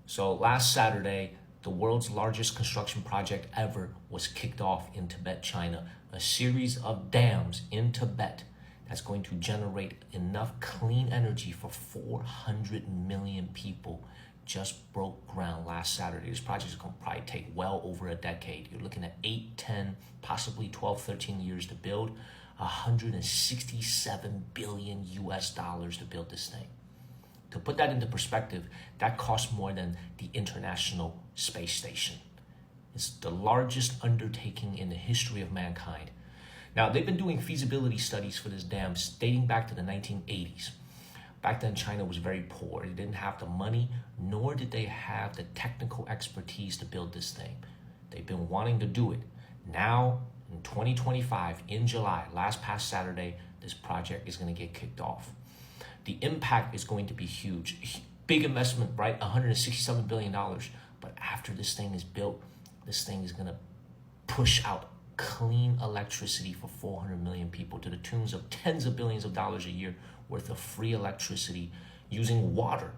So last Saturday, the world's largest construction project ever was kicked off in Tibet, China. A series of dams in Tibet that's going to generate enough clean energy for 400 million people just broke ground last Saturday. This project is going to probably take well over a decade. You're looking at 8, 10, possibly 12, 13 years to build. 167 billion US dollars to build this thing. To put that into perspective, that costs more than the International Space Station. It's the largest undertaking in the history of mankind. Now, they've been doing feasibility studies for this dam dating back to the 1980s. Back then, China was very poor. They didn't have the money, nor did they have the technical expertise to build this thing. They've been wanting to do it. Now, in 2025, in July, past Saturday, this project is going to get kicked off. The impact is going to be huge. Big investment, right? $167 billion. But after this thing is built, this thing is going to push out clean electricity for 400 million people to the tunes of tens of billions of dollars a year worth of free electricity using water.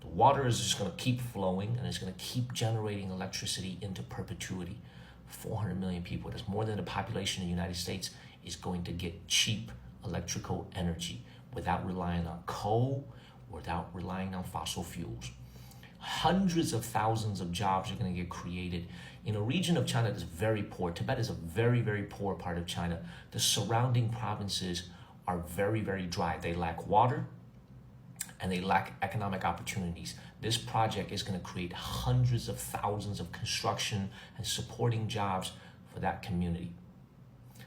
The water is just going to keep flowing and it's going to keep generating electricity into perpetuity. 400 million people, that's more than the population of the United States, is going to get cheap electrical energy without relying on coal, without relying on fossil fuels. Hundreds of thousands of jobs are going to get created in a region of China that's very poor. Tibet is a very, very poor part of China. The surrounding provinces are very, very dry. They lack water and they lack economic opportunities. This project is going to create hundreds of thousands of construction and supporting jobs for that community.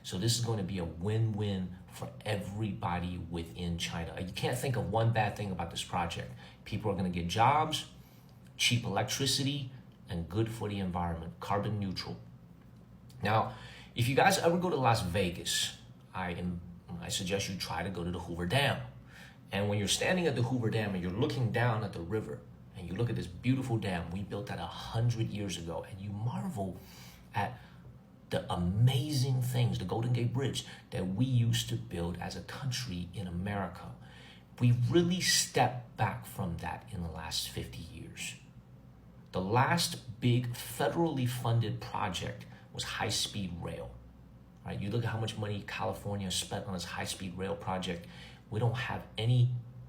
So this is going to be a win-win for everybody within China. You can't think of one bad thing about this project. People are going to get jobs, cheap electricity, and good for the environment, carbon neutral. Now, if you guys ever go to Las Vegas, I suggest you try to go to the Hoover Dam. And when you're standing at the Hoover Dam and you're looking down at the river, and you look at this beautiful dam, we built that 100 years ago, and you marvel at the amazing things, the Golden Gate Bridge, that we used to build as a country in America. We really stepped back from that in the last 50 years. The last big federally funded project was high-speed rail. Right? You look at how much money California spent on its high-speed rail project. We don't have any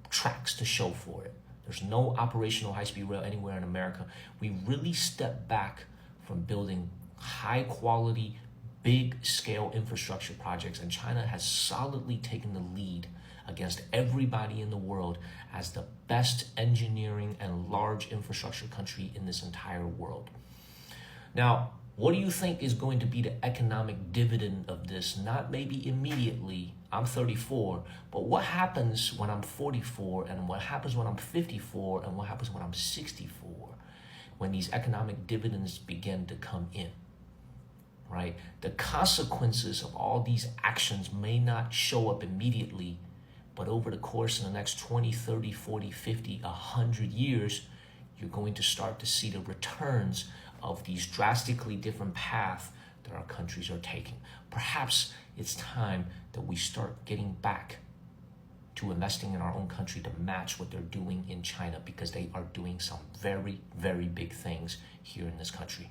tracks to show for it. There's no operational high-speed rail anywhere in America. We really stepped back from building high-quality, big-scale infrastructure projects, and China has solidly taken the lead against everybody in the world as the best engineering and large infrastructure country in this entire world. Now, what do you think is going to be the economic dividend of this? Not maybe immediately. I'm 34, but what happens when I'm 44, and what happens when I'm 54, and what happens when I'm 64, when these economic dividends begin to come in, right? The consequences of all these actions may not show up immediately, but over the course of the next 20, 30, 40, 50, 100 years, you're going to start to see the returns of these drastically different paths that our countries are taking. Perhaps it's time that we start getting back to investing in our own country to match what they're doing in China, because they are doing some very, very big things here in this country.